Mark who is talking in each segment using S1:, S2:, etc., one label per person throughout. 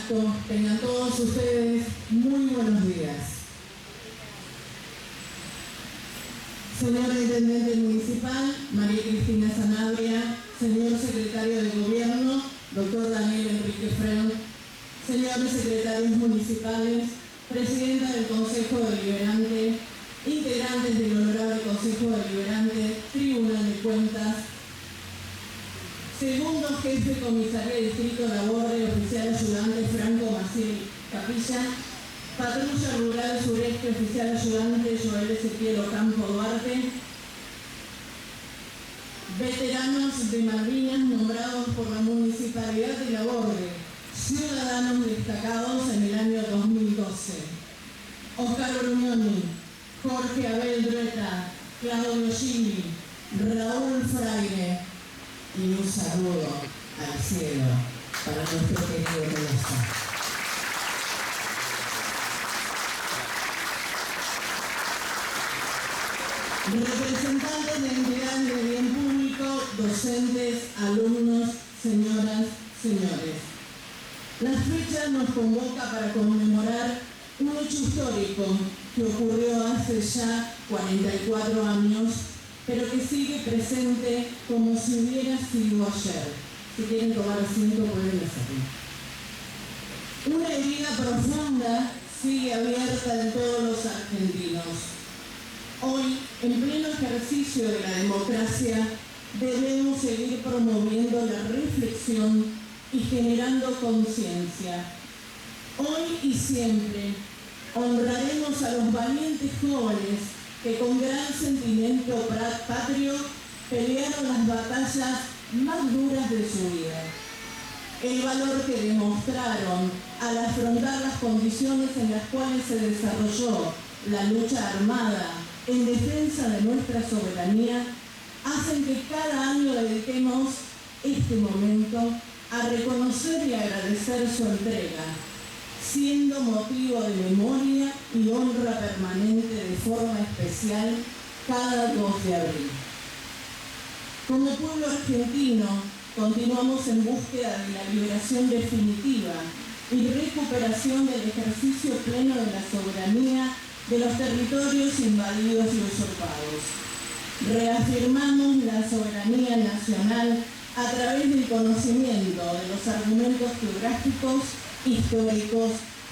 S1: acto. Tengan todos ustedes muy buenos días. Señor Intendente Municipal, María Cristina Sanabria, señor Secretario de Gobierno, doctor Daniel Enrique Freund, señores secretarios municipales, Presidenta del Consejo Deliberante, integrantes del Honorable Consejo Deliberante, Tribunal de Cuentas, segundo jefe Comisaría Distrito Laborde, oficial ayudante Franco Maciel Capilla, Patrulla Rural Sureste, oficial ayudante Joel Ezequiel Ocampo Duarte, veteranos de Malvinas nombrados por la Municipalidad de Laborde, ciudadanos destacados en el año 2012. Oscar Brugnoni, Jorge Abel Drueta, Claudio Gili, Raúl Fraile y un saludo al cielo para nuestro querido Mendoza. Representantes de entidades de bien público, docentes, alumnos, señoras, señores. La fecha nos convoca para conmemorar un hecho histórico que ocurrió hace ya 44 años, pero que sigue presente como si hubiera sido ayer. Si quieren tomar asiento, pueden hacerlo. Una herida profunda sigue abierta en todos los argentinos. Hoy, en pleno ejercicio de la democracia, debemos seguir promoviendo la reflexión y generando conciencia. Hoy y siempre honraremos a los valientes jóvenes que con gran sentimiento patrio pelearon las batallas más duras de su vida. El valor que demostraron al afrontar las condiciones en las cuales se desarrolló la lucha armada en defensa de nuestra soberanía hacen que cada año dediquemos este momento a reconocer y agradecer su entrega, siendo motivo de memoria y honra permanente de forma especial cada 2 de abril. Como pueblo argentino, continuamos en búsqueda de la liberación definitiva y recuperación del ejercicio pleno de la soberanía de los territorios invadidos y usurpados. Reafirmamos la soberanía nacional a través del conocimiento de los argumentos geográficos, históricos,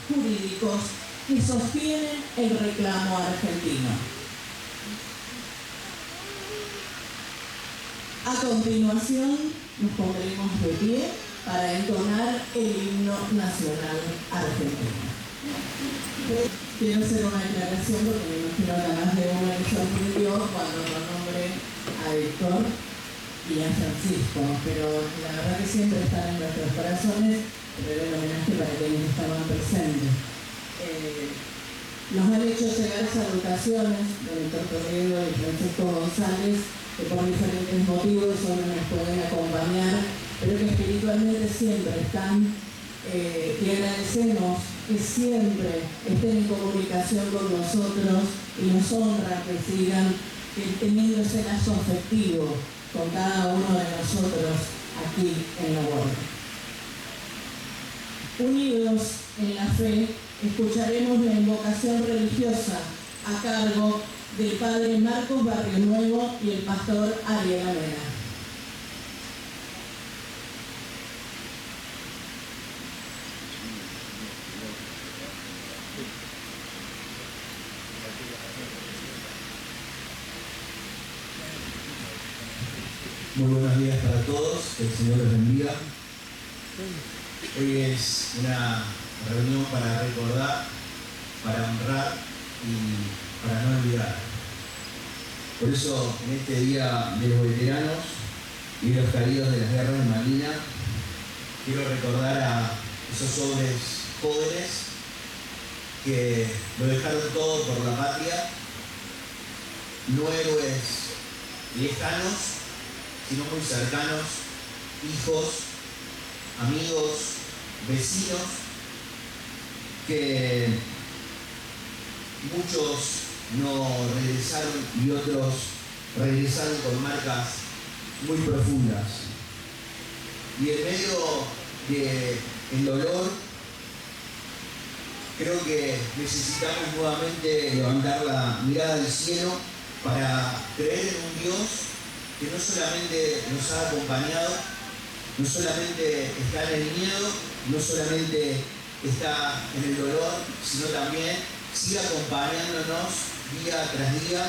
S1: jurídicos que sostienen el reclamo argentino. A continuación, nos pondremos de pie para entonar el himno nacional argentino. Quiero hacer una aclaración porque me imagino que además de uno que sorprendió cuando lo nombré a Héctor y a Francisco, pero la verdad que siempre están en nuestros corazones, pero era el homenaje para quienes estaban presentes. Nos han hecho llegar salutaciones de Héctor Toledo y Francisco González, que por diferentes motivos hoy no nos pueden acompañar, pero que espiritualmente siempre están, y agradecemos que siempre estén en comunicación con nosotros y nos honra que sigan teniendo ese lazo afectivo con cada uno de nosotros aquí en la Laborde. Unidos en la fe, escucharemos la invocación religiosa a cargo del Padre Marcos Barrio Nuevo y el Pastor Ariel Avena.
S2: Muy buenos días para todos, que el Señor los bendiga. Hoy es una reunión para recordar, para honrar y para no olvidar. Por eso, en este día de los veteranos y de los caídos de las guerras de Malvinas, quiero recordar a esos hombres jóvenes que lo dejaron todo por la patria, no héroes lejanos, sino muy cercanos, hijos, amigos, vecinos, que muchos no regresaron y otros regresaron con marcas muy profundas. Y en medio del dolor Creo que necesitamos nuevamente levantar la mirada al cielo para creer en un Dios que no solamente nos ha acompañado, no solamente está en el miedo, no solamente está en el dolor, sino también sigue acompañándonos día tras día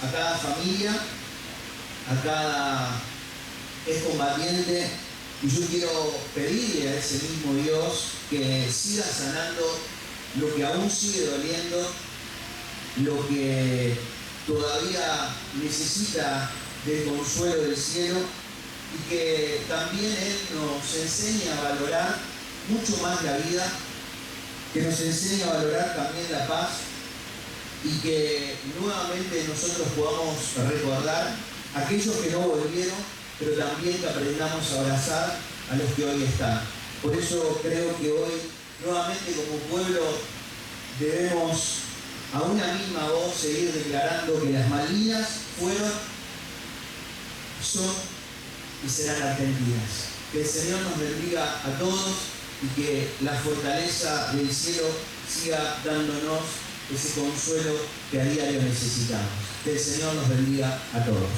S2: a cada familia, a cada excombatiente. Y yo quiero pedirle a ese mismo Dios que siga sanando lo que aún sigue doliendo, lo que todavía necesita del consuelo del cielo, y que también Él nos enseñe a valorar mucho más la vida, que nos enseñe a valorar también la paz, y que nuevamente nosotros podamos recordar a aquellos que no volvieron, pero también que aprendamos a abrazar a los que hoy están. Por eso creo que hoy nuevamente como pueblo debemos a una misma voz seguir declarando que las Malvinas fueron, son y serán argentinas. Que el Señor nos bendiga a todos y que la fortaleza del cielo siga dándonos ese consuelo que a diario necesitamos. Que el Señor nos bendiga a todos.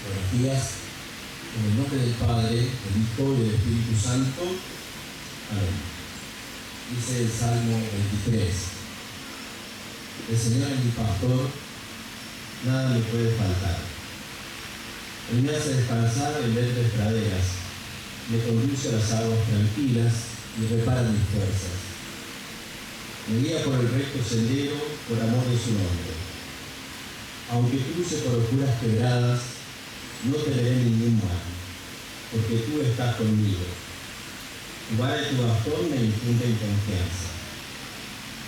S3: Buenos días. En el nombre del Padre, del Hijo y del Espíritu Santo. Amén. Dice el Salmo 23. El Señor es mi pastor, nada me puede faltar. Él me hace descansar en verdes praderas, me conduce a las aguas tranquilas y repara mis fuerzas. Me guía por el recto sendero por amor de su nombre. Aunque cruce por oscuras quebradas, no temeré ningún mal, porque tú estás conmigo. Tu vara y tu bastón me infunden confianza.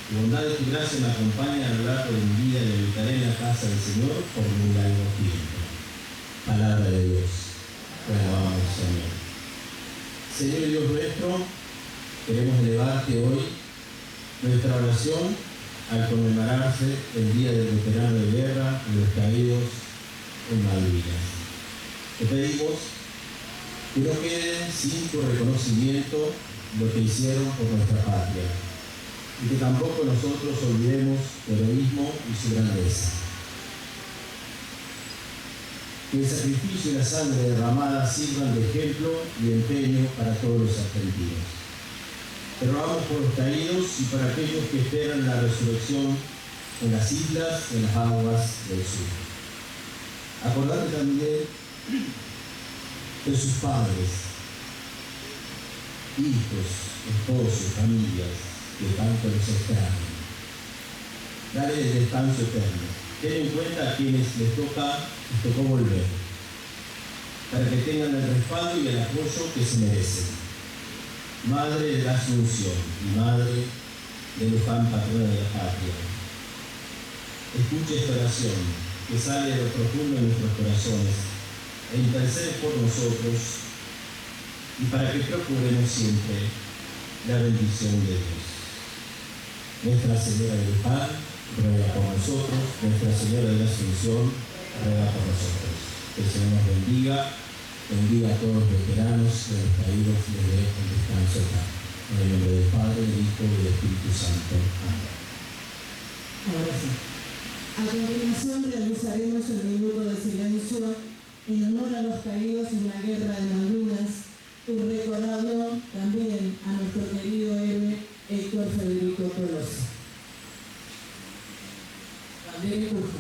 S3: Tu bondad y tu gracia me acompañan a lo largo de mi vida y habitaré en la casa del Señor por muy largo tiempo. Palabra de Dios. Te alabamos, Señor. Señor Dios nuestro, queremos elevarte hoy nuestra oración al conmemorarse el Día del Veterano de Guerra y los caídos en Malvinas. Te pedimos que no quede sin tu reconocimiento lo que hicieron por nuestra patria y que tampoco nosotros olvidemos su heroísmo y su grandeza. Que el sacrificio y la sangre derramada sirvan de ejemplo y empeño para todos los argentinos. Te rogamos por los caídos y para aquellos que esperan la resurrección en las islas, en las aguas del sur. Acordate también de sus padres, hijos, esposos, familias que tanto los extrañan. Dale el descanso eterno. Ten en cuenta a quienes les tocó volver, para que tengan el respaldo y el apoyo que se merecen. Madre de la Asunción y Madre de Luján, patrona de la patria, escucha esta oración que sale de lo profundo de nuestros corazones e intercede por nosotros y para que procuremos siempre la bendición de Dios. Nuestra Señora de Luján, ruega por nosotros. Nuestra Señora de la Asunción, ruega por nosotros. Que el Señor nos bendiga a todos los veteranos y a los caídos y les dé el descanso eterno. En el nombre del Padre, del Hijo y del Espíritu Santo. Amén.
S1: Ahora sí. A continuación realizaremos el minuto de silencio en honor a los caídos en la Guerra de Malvinas y recordando también a nuestro querido héroe Héctor Federico Tolosa. Bandera y puja.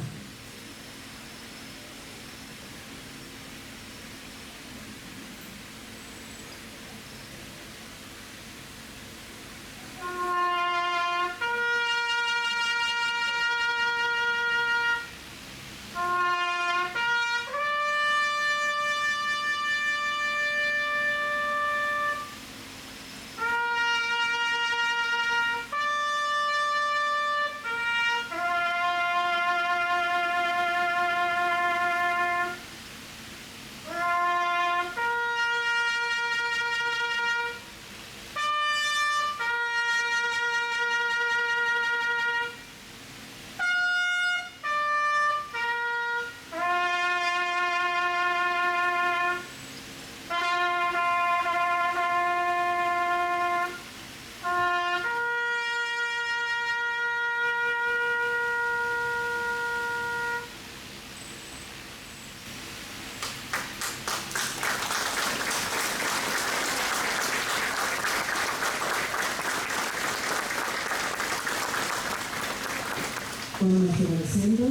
S1: con nuestro presidente.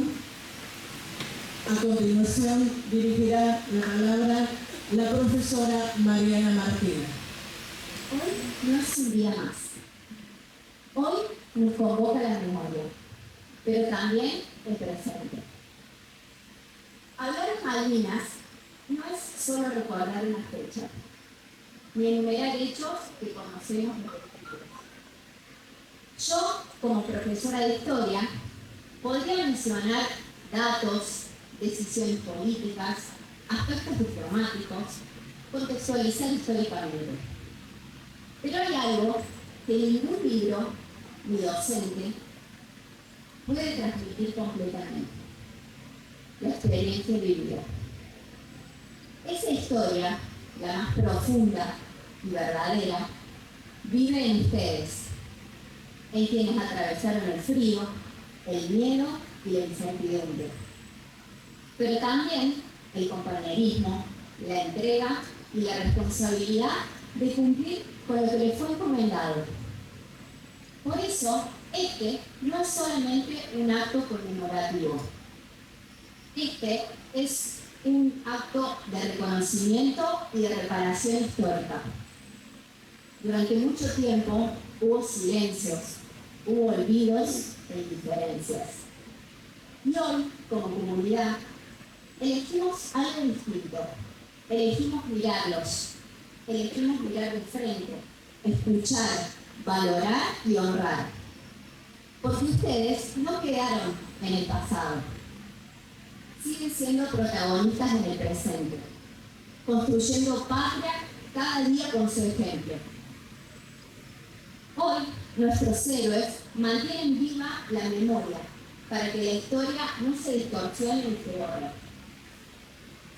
S1: A continuación dirigirá la palabra la profesora Mariana Martínez.
S4: Hoy no es un día más. Hoy nos convoca la memoria, pero también el presente. Hablar de Malvinas no es solo recordar una fecha, ni enumerar hechos que conocemos repetidos. Yo, como profesora de historia, podría mencionar datos, decisiones políticas, aspectos diplomáticos, contextualizar históricamente. Pero hay algo que ningún libro ni docente puede transmitir completamente: la experiencia vivida. Esa historia, la más profunda y verdadera, vive en ustedes, en quienes atravesaron el frío, el miedo y la incertidumbre. Pero también el compañerismo, la entrega y la responsabilidad de cumplir con lo que les fue encomendado. Por eso, este no es solamente un acto conmemorativo. Este es un acto de reconocimiento y de reparación histórica. Durante mucho tiempo hubo silencios, hubo olvidos e indiferencias. Y hoy, como comunidad, elegimos algo distinto. Elegimos mirarlos, elegimos mirar de frente, escuchar, valorar y honrar. Porque ustedes no quedaron en el pasado. Siguen siendo protagonistas en el presente, construyendo patria cada día con su ejemplo. Hoy, nuestros héroes mantienen viva la memoria para que la historia no se distorsione ni se borre.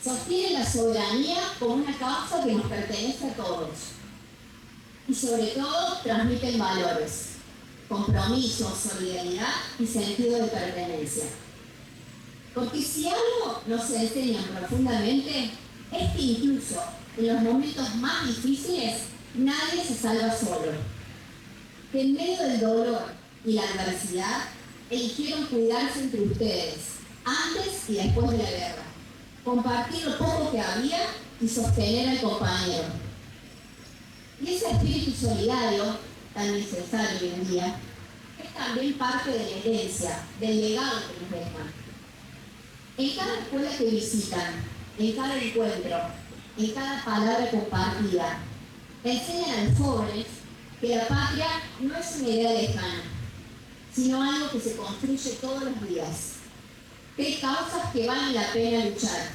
S4: Sostienen la soberanía como una causa que nos pertenece a todos. Y sobre todo transmiten valores: compromiso, solidaridad y sentido de pertenencia. Porque si algo nos enseñan profundamente es que incluso en los momentos más difíciles nadie se salva solo. Que en medio del dolor y la adversidad eligieron cuidarse entre ustedes, antes y después de la guerra, compartir lo poco que había y sostener al compañero. Y ese espíritu solidario, tan necesario hoy en día, es también parte de la herencia, del legado que nos dejan. En cada escuela que visitan, en cada encuentro, en cada palabra compartida, enseñan a los jóvenes que la patria no es una idea lejana, sino algo que se construye todos los días. Que hay causas que valen la pena luchar,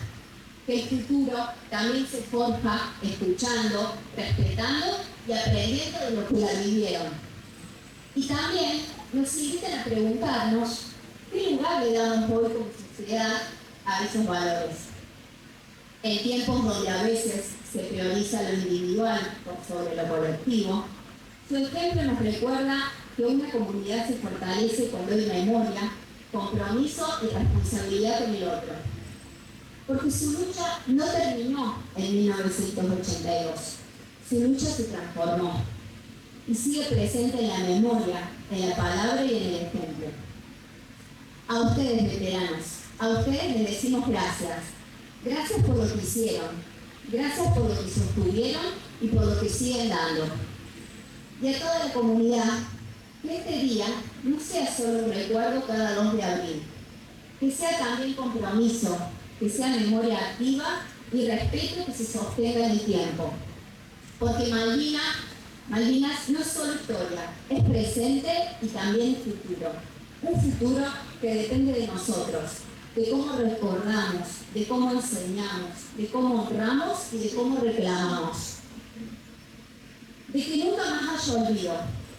S4: que el futuro también se forja escuchando, respetando y aprendiendo de lo que la vivieron. Y también nos invitan a preguntarnos qué lugar le damos hoy como sociedad a esos valores. En tiempos donde a veces se prioriza lo individual por sobre lo colectivo, su ejemplo nos recuerda que una comunidad se fortalece cuando hay memoria, compromiso y responsabilidad con el otro. Porque su lucha no terminó en 1982, su lucha se transformó y sigue presente en la memoria, en la palabra y en el ejemplo. A ustedes, veteranos, a ustedes les decimos gracias. Gracias por lo que hicieron, gracias por lo que sostuvieron y por lo que siguen dando. Y a toda la comunidad, que este día no sea solo un recuerdo cada 2 de abril, que sea también compromiso, que sea memoria activa y respeto que se sostenga en el tiempo. Porque Malvinas no es solo historia, es presente y también futuro. Un futuro que depende de nosotros, de cómo recordamos, de cómo enseñamos, de cómo honramos y de cómo reclamamos. De que nunca más haya olvido,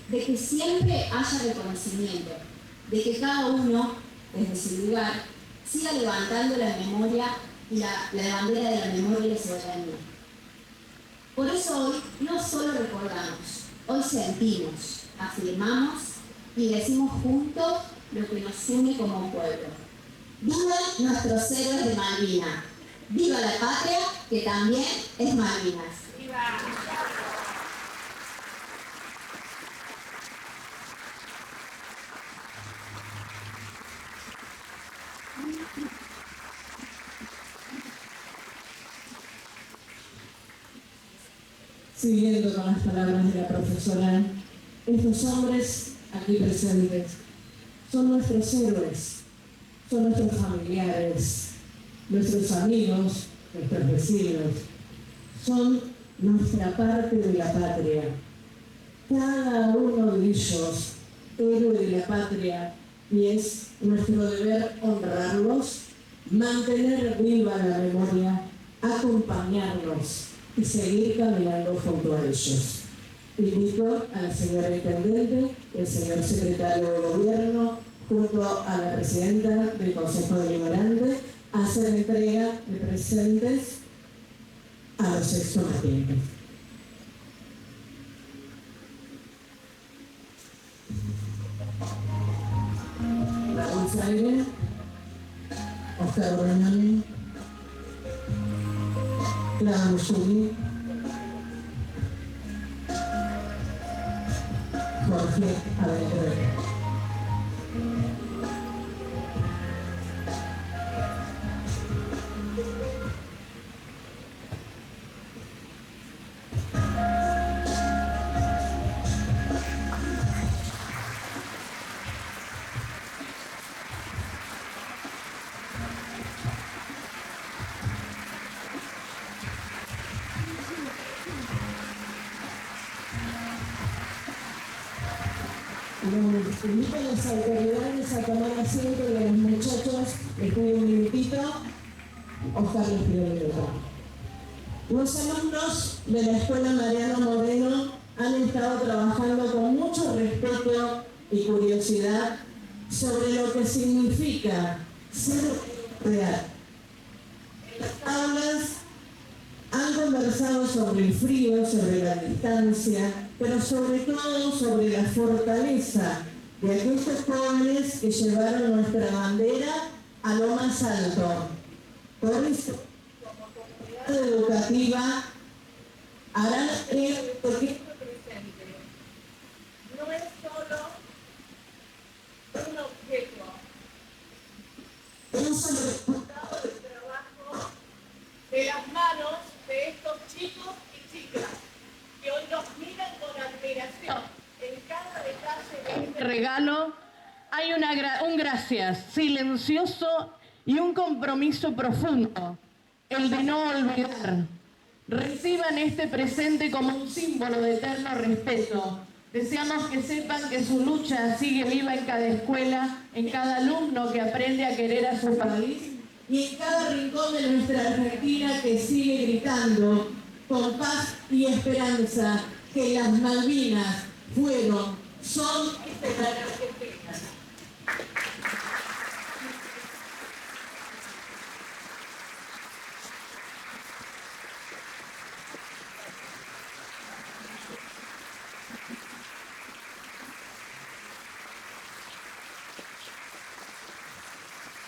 S4: de que siempre haya reconocimiento, de que cada uno, desde su lugar, siga levantando la memoria y la bandera de la memoria y la soberanía. Por eso hoy no solo recordamos, hoy sentimos, afirmamos y decimos juntos lo que nos une como pueblo. ¡Viva nuestros héroes de Malvinas! ¡Viva la patria, que también es Malvinas! ¡Viva!
S1: siguiendo con las palabras de la profesora, estos hombres aquí presentes son nuestros héroes, son nuestros familiares, nuestros amigos, nuestros vecinos, son nuestra parte de la patria. Cada uno de ellos, héroe de la patria, y es nuestro deber honrarlos, mantener viva la memoria, acompañarlos y seguir caminando junto a ellos. Invito a la señora Intendente, el señor Secretario de Gobierno, junto a la Presidenta del Consejo Deliberante, a hacer entrega de presentes a los excombatientes. Raúl Freire, Oscar Roñoni, Clara Musuli, Jorge Aventura. Los invito a las autoridades a tomar asiento y a los muchachos les pido un minutito. Oscar les pido un minuto. Los alumnos de la Escuela Mariano Moreno han estado trabajando con mucho respeto y curiosidad sobre lo que significa ser real. En las aulas han conversado sobre el frío, sobre la distancia, pero sobre todo sobre la fortaleza de aquellos jóvenes que llevaron nuestra bandera a lo más alto. Por eso, como comunidad educativa, harán el pequeño presente. No es solo un objeto, es el resultado del trabajo de las manos de estos chicos y chicas que hoy nos miran con admiración. En cada detalle de este regalo hay un gracias silencioso y un compromiso profundo, el de no olvidar. Reciban este presente como un símbolo de eterno respeto. Deseamos que sepan que su lucha sigue viva en cada escuela, en cada alumno que aprende a querer a su país y en cada rincón de nuestra Argentina que sigue gritando con paz y esperanza que las Malvinas fueron, son y serán argentinas.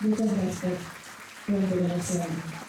S1: Muchas gracias por la invitación.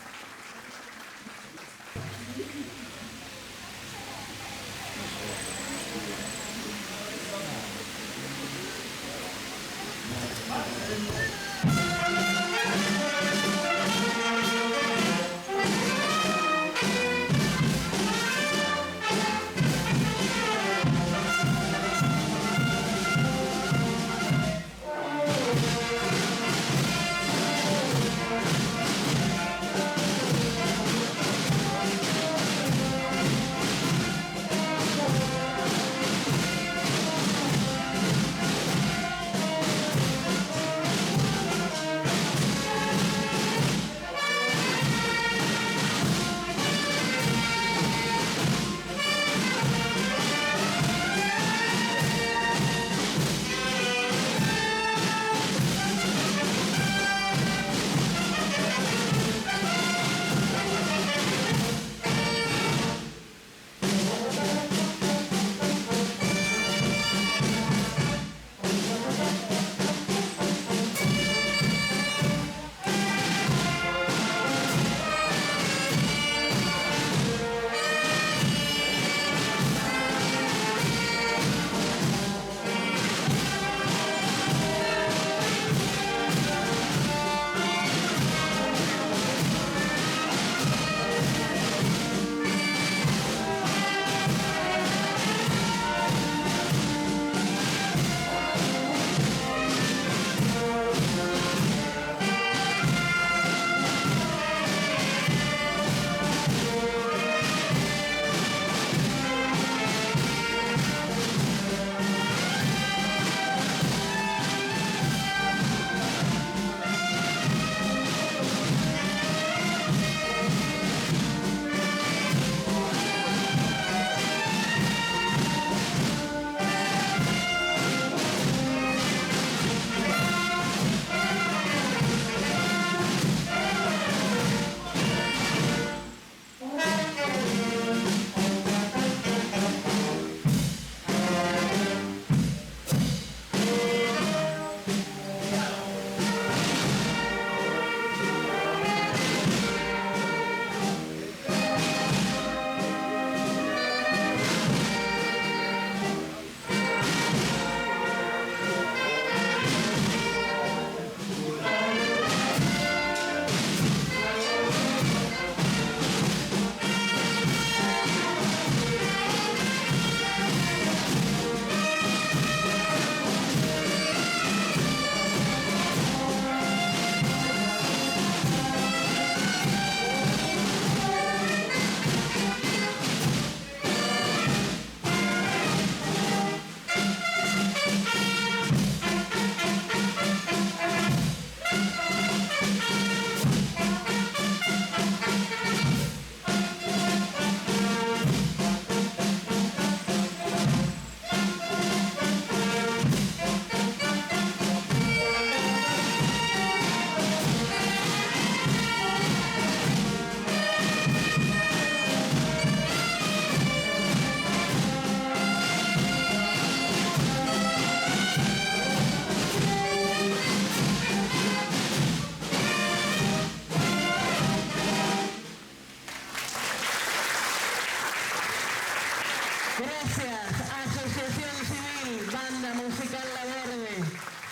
S1: gracias. Asociación Civil, Banda Musical Laborde,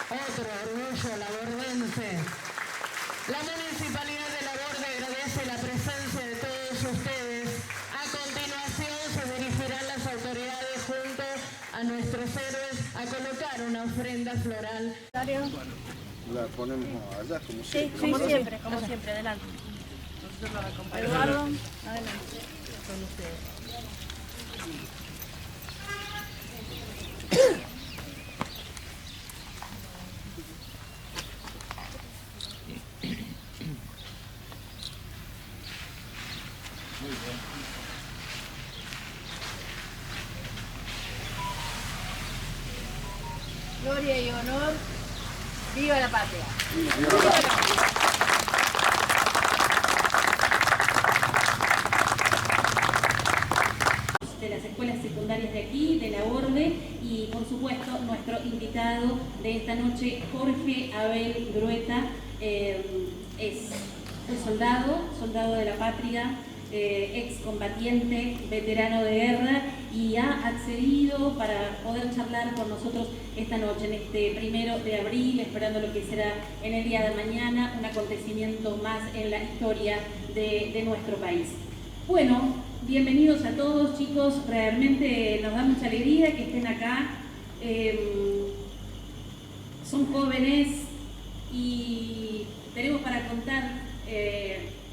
S1: otro orgullo labordense. La Municipalidad de Laborde agradece la presencia de todos ustedes. A continuación se dirigirán las autoridades junto a nuestros héroes a colocar una ofrenda floral.
S5: La ponemos allá como
S6: Sí,
S5: siempre.
S6: como siempre, adelante. Nosotros los acompañamos. Eduardo, adelante. Con ustedes. Gloria y honor. ¡Viva la patria! ¡Viva la patria! De las escuelas secundarias de aquí, de Laborde, y por supuesto nuestro invitado de esta noche, Jorge Abel Grueta, es un soldado de la patria, excombatiente, veterano de guerra, y ha accedido para poder charlar con nosotros esta noche, en este 1 de abril, esperando lo que será en el día de mañana, un acontecimiento más en la historia de nuestro país. Bueno, bienvenidos a todos, chicos, realmente nos da mucha alegría que estén acá. Son jóvenes y tenemos para contar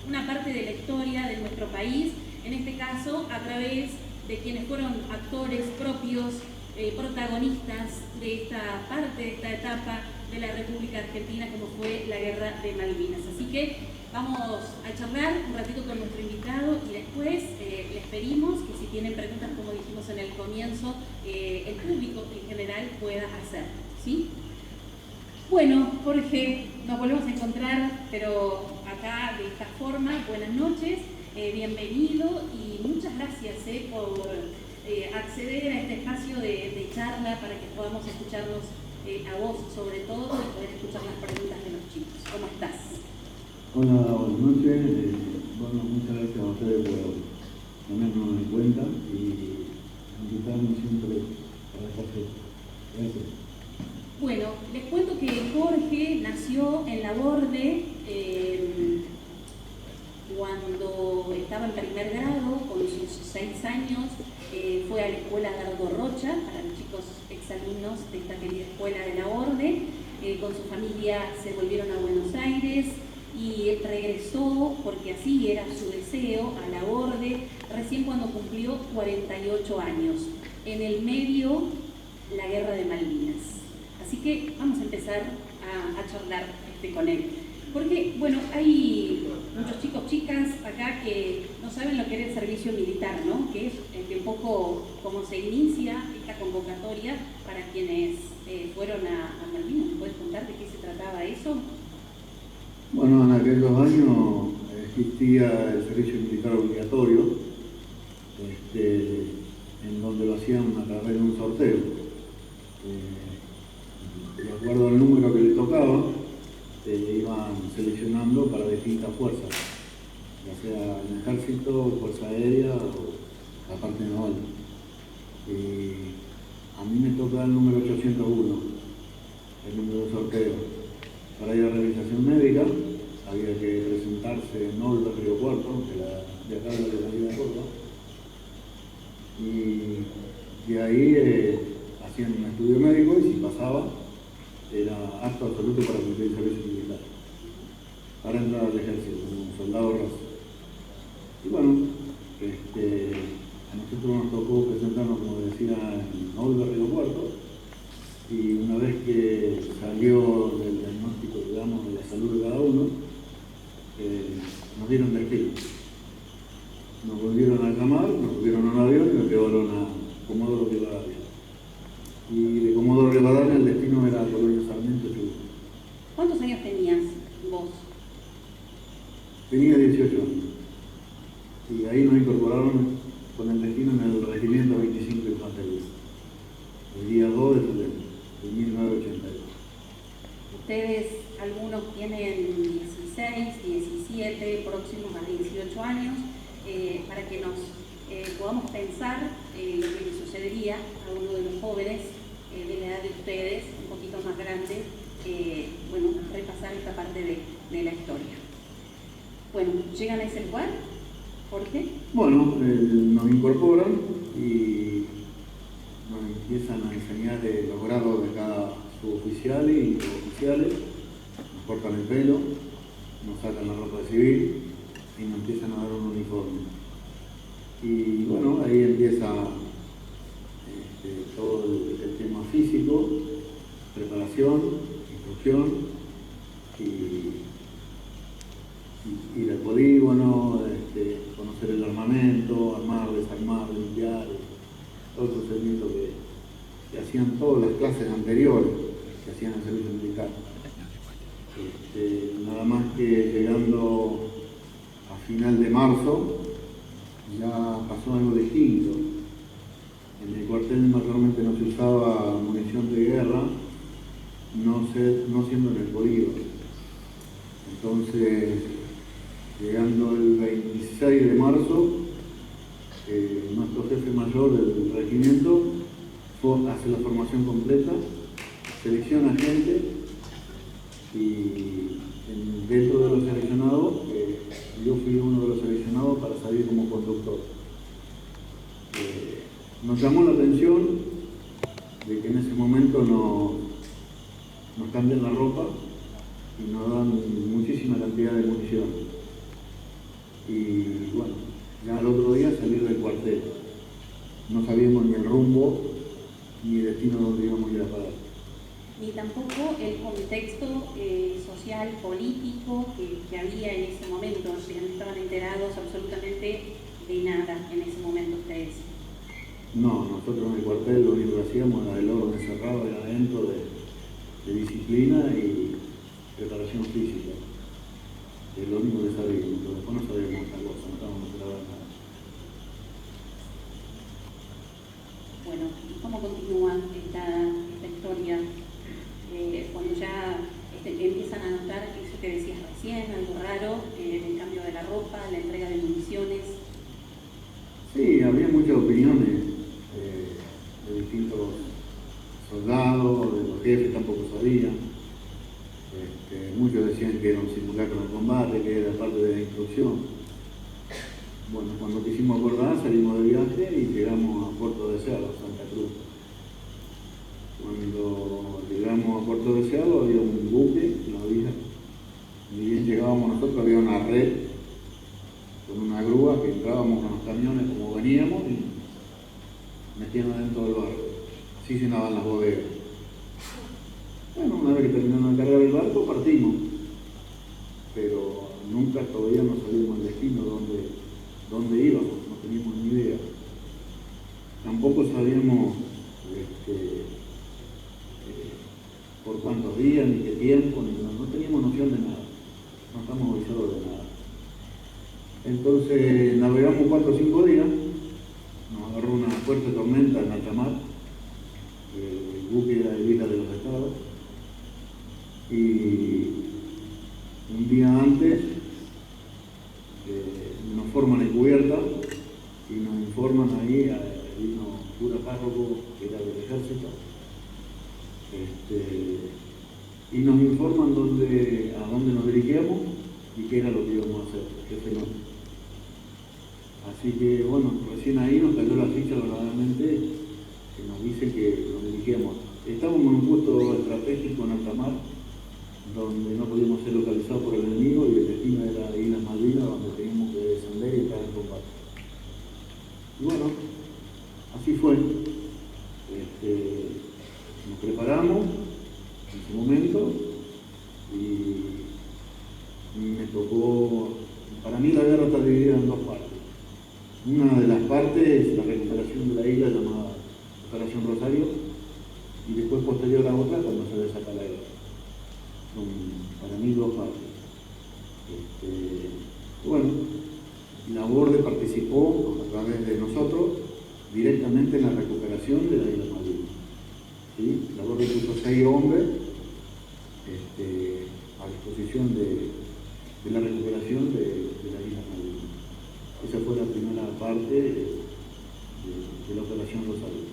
S6: una parte de la historia de nuestro país, en este caso a través de quienes fueron actores propios, protagonistas de esta parte, de esta etapa de la República Argentina, como fue la Guerra de Malvinas. Así que vamos a charlar un ratito con nuestro invitado y después les pedimos que si tienen preguntas, como dijimos en el comienzo, el público en general pueda hacer, ¿sí? Bueno, Jorge, nos volvemos a encontrar, pero acá de esta forma. Buenas noches, bienvenido y muchas gracias por acceder a este espacio de charla para que podamos escucharnos a vos sobre todo y poder escuchar las preguntas de los chicos. ¿Cómo estás?
S7: Hola, buenas noches. Bueno, muchas gracias a ustedes por tenernos en cuenta y invitarnos siempre a esta fecha. Gracias.
S6: Bueno, les cuento que Jorge nació en Laborde cuando estaba en primer grado, con sus 6 años, fue a la escuela Dardo Rocha, para los chicos exalumnos de esta querida escuela de Laborde. Con su familia se volvieron a Buenos Aires y regresó, porque así era su deseo, a Laborde, recién cuando cumplió 48 años. En el medio, la Guerra de Malvinas. Así que vamos a empezar a charlar con él. Porque, bueno, hay muchos chicos, chicas acá que no saben lo que era el servicio militar, ¿no? Que es un poco como se inicia esta convocatoria para quienes fueron a Malvinas. ¿Me puedes contar de qué se trataba eso?
S7: Bueno, en aquellos años existía el servicio militar obligatorio, en donde lo hacían a través de un sorteo. De acuerdo al número que le tocaba, iban seleccionando para distintas fuerzas, ya sea el ejército, fuerza aérea o la parte naval. A mí me toca el número 801, el número de sorteo. Para ir a revisación médica había que presentarse en Olda, Río Cuarto, de acá de la Liga de Córdoba, y de ahí hacían un estudio médico y si pasaba era apto absoluto para cumplir el servicio militar, para entrar al ejército como soldado raso. Y bueno, a nosotros nos tocó presentarnos, como decía, en Olga, Río Cuarto, y una vez que salió del diagnóstico, digamos, de la salud de cada uno, nos dieron destino. Nos volvieron a llamar, nos subieron a un avión y nos llevaron a Comodoro Rivadavia. Y de Comodoro Rivadavia el destino era Colonia Sarmiento, Chubut.
S6: ¿Cuántos años tenías vos?
S7: Tenía 18 años. Y ahí nos incorporaron con el destino en el Regimiento 25 de Infantería. El día 2 de febrero de 1982.
S6: Ustedes, algunos tienen 16, 17, próximos a 18 años, para que nos podamos pensar lo que le sucedería a uno de los jóvenes de la edad de ustedes, un poquito más grande, bueno, repasar esta parte de la historia. Bueno, ¿llegan a ese lugar, Jorge?
S7: Bueno, nos incorporan y nos empiezan a enseñar los grados de cada suboficial y oficiales, nos cortan el pelo, nos sacan la ropa de civil y nos empiezan a dar un uniforme. Y bueno, ahí empieza todo el tema físico, preparación, instrucción, ir al polígono, conocer el armamento, armar, desarmar, limpiar, todo el procedimiento que hacían todas las clases anteriores que hacían el servicio militar. Nada más que llegando a final de marzo ya pasó algo distinto. En el cuartel mayormente no se usaba munición de guerra, no siendo en el polígono. Entonces, llegando el 26 de marzo, nuestro jefe mayor del regimiento hace la formación completa, selecciona gente y dentro de los seleccionados, yo fui uno de los seleccionados para salir como conductor. Nos llamó la atención de que en ese momento nos cambian la ropa y nos dan muchísima cantidad de munición. Y bueno, ya al otro día salir del cuartel. No sabíamos ni el rumbo ni el destino donde íbamos a ir a parar.
S6: Ni tampoco el contexto social, político que había en ese momento, o sea, no estaban enterados absolutamente de nada en ese momento ustedes.
S7: No, nosotros en el cuartel lo único que hacíamos era el orden cerrado, era dentro de disciplina y preparación física. Es lo único que sabíamos, pero después no sabíamos otra cosa, no estábamos enterados de nada.
S6: Bueno, ¿cómo continúa esta historia? Cuando ya empiezan a notar eso que decías recién, algo raro, el cambio de la ropa, la entrega de municiones.
S7: Sí, había muchas opiniones de distintos soldados, de los jefes tampoco sabían. Muchos decían que era un simulacro de combate, que era parte de la instrucción. Bueno, cuando quisimos acordar salimos de viaje y llegamos a Puerto Deseado, Santa Cruz. Cuando llegamos a Puerto Deseado había un buque, ni bien llegábamos nosotros había una red con una grúa que entrábamos con los camiones como veníamos y metíamos dentro del barco. Así llenaban las bodegas. Bueno, una vez que terminamos de cargar el barco partimos, pero nunca todavía no sabíamos el destino, dónde íbamos, no teníamos ni idea. Tampoco sabíamos por cuántos días, ni qué tiempo, no teníamos noción de nada, no estamos avisados de nada. Entonces navegamos 4 o 5 días, nos agarró una fuerte tormenta en alta mar, el buque era de Isla de los Estados, y un día antes nos forman en cubierta y nos informan ahí, vino cura párroco que era del ejército, y nos informan a dónde nos dirigíamos y qué era lo que íbamos a hacer, qué fenómeno. Así que bueno, recién ahí nos cayó la ficha verdaderamente que nos dice que nos dirigíamos. Estábamos en un puesto estratégico en alta mar, donde no podíamos ser localizados por el enemigo y el destino era Islas Malvinas, donde teníamos que descender y entrar en combate. Y bueno, así fue. Nos preparamos en ese momento y me tocó, para mí la guerra está dividida en 2 partes. Una de las partes es la recuperación de la isla llamada Operación Rosario y después posterior a otra cuando se desata la guerra. Son para mí 2 partes. Bueno, la Borde participó a través de nosotros directamente en la recuperación de la isla Malvinas. ¿Sí? La Borde puso 6 hombres a disposición de la recuperación de la isla Malvinas. Esa fue la primera parte de la Operación Rosario.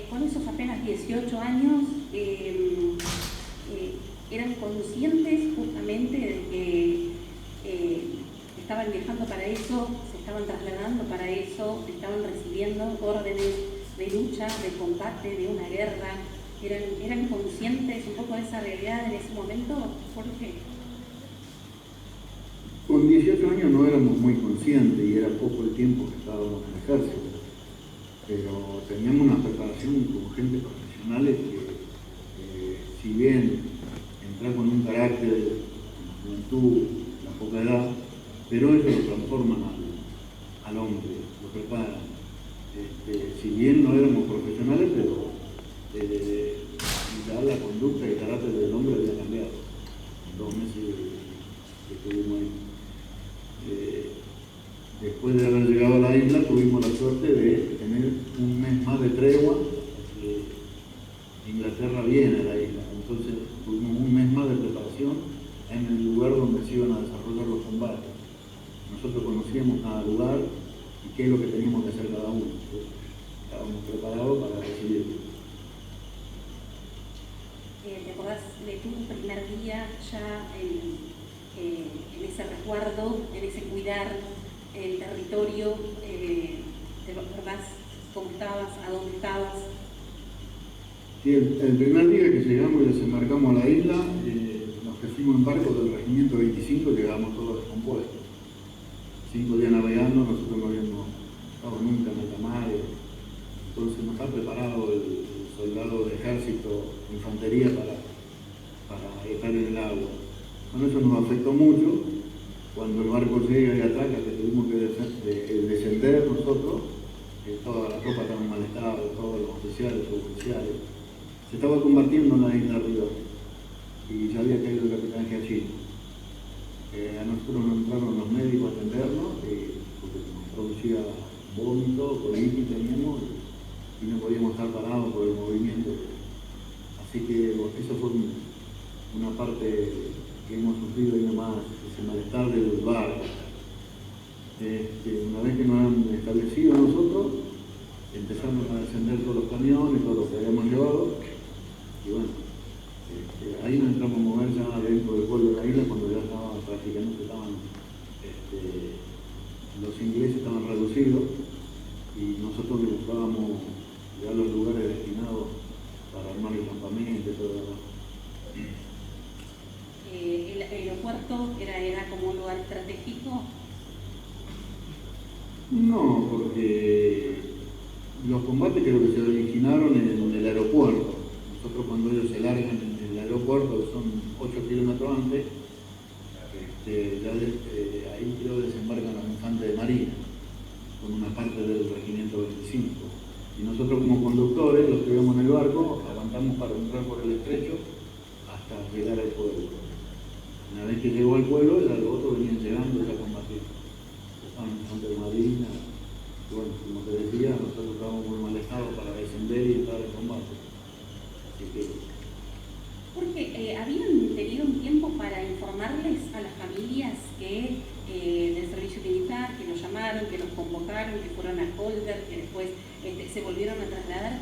S6: Con esos apenas 18 años, ¿eran conscientes justamente de que estaban viajando para eso, se estaban trasladando para eso, estaban recibiendo órdenes de lucha, de combate, de una guerra? ¿Eran conscientes un poco de esa realidad en ese momento? ¿Por qué?
S7: Con 18 años no éramos muy conscientes y era poco el tiempo que estábamos en el ejército, pero teníamos una preparación con gente profesionales que si bien entrar con un carácter en la juventud, en la poca edad, pero ellos lo transforman al hombre, lo preparan. Si bien no éramos profesionales, pero ya la conducta y el carácter del hombre había cambiado en 2 meses que estuvimos ahí. Después de haber llegado a la isla tuvimos la suerte de tener un mes más de tregua. Inglaterra viene a la isla, entonces tuvimos un mes más de preparación en el lugar donde se iban a desarrollar los combates. Nosotros conocíamos cada lugar y qué es lo que teníamos que hacer cada uno. Estábamos preparados para recibirlo.
S6: ¿Te acordás de tu primer día ya en ese resguardo, en ese cuidar el territorio? ¿Te acordás cómo estabas, a dónde estabas?
S7: Sí, el primer día que llegamos y desembarcamos a la isla, nos que fuimos en barco del regimiento 25 llegamos todos descompuestos. 5 días navegando, nosotros no habíamos estado nunca en alta mar, entonces no está preparado el soldado de ejército, infantería para estar en el agua. Bueno, eso nos afectó mucho. Cuando el barco llega y atraca, que tuvimos que descender nosotros, toda la tropa estaba en mal estado, todos los oficiales, suboficiales. Se estaba combatiendo en la isla arriba y ya había caído el capitán Giachino. A nosotros nos entraron los médicos a atendernos porque nos producía vómito, colitis teníamos y no podíamos estar parados por el movimiento. Así que eso fue una parte que hemos sufrido y nomás, ese malestar del barco. Una vez que nos han establecido nosotros, empezamos a descender todos los camiones, todo lo que habíamos llevado, y bueno, ahí nos entramos a mover ya dentro del pueblo de la isla cuando ya estaban prácticamente los ingleses estaban reducidos y nosotros buscábamos ya los lugares destinados para armar el campamento y todo eso.
S6: ¿El aeropuerto era como un lugar estratégico?
S7: No, porque los combates creo que se originaron en el aeropuerto. Nosotros cuando ellos se largan en el aeropuerto, que son 8 kilómetros antes, ahí creo que desembarcan los infantes de marina, con una parte del regimiento 25. Y nosotros como conductores, los que íbamos en el barco, aguantamos para entrar por el estrecho hasta llegar al pueblo. Una vez que llegó al pueblo, ya los otros venían llegando ya a combatir. Estaban infantes de marina. Y bueno, como te decía, nosotros estábamos muy mal estados para descender y entrar en combate. Así que...
S6: Porque habían tenido un tiempo para informarles a las familias que del servicio militar, que los llamaron, que los convocaron, que fueron a Holder, que después se volvieron a trasladar,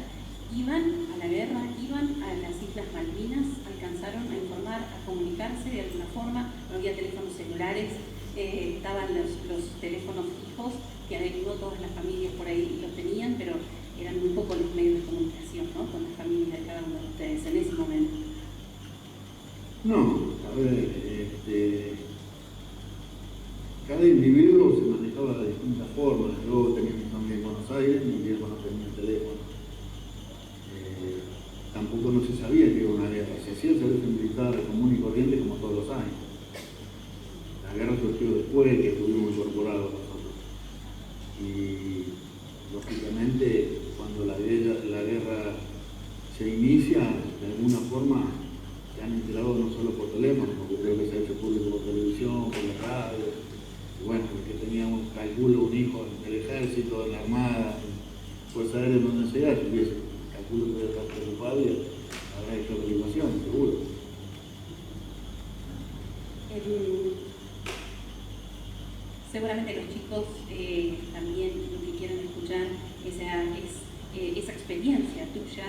S6: iban a la guerra, iban a las Islas Malvinas, alcanzaron a informar, a comunicarse de alguna forma, no había teléfonos celulares, estaban los teléfonos fijos, que no todas las familias por ahí los tenían, pero eran muy pocos los medios de comunicación, ¿no?, con las familias de cada uno de ustedes en ese momento.
S7: No, a ver, cada individuo se manejaba de distintas formas. Yo tenía mi familia en Buenos Aires, mi viejo no tenía teléfono. Tampoco no se sabía que era una guerra, se hacía el servicio militar común y corriente como todos los años. La guerra surgió después que estuvimos incorporados nosotros. Y lógicamente cuando la guerra se inicia, de alguna forma se han enterado no solo por teléfono, porque creo que se ha hecho público por televisión, por la radio. Y bueno, porque teníamos, calculo, un hijo en el ejército, en la armada, en Fuerza Aérea, donde sea, calculo que debe estar preocupado y habrá hecho averiguación, seguro.
S6: seguramente los chicos también lo que quieren escuchar esa experiencia tuya,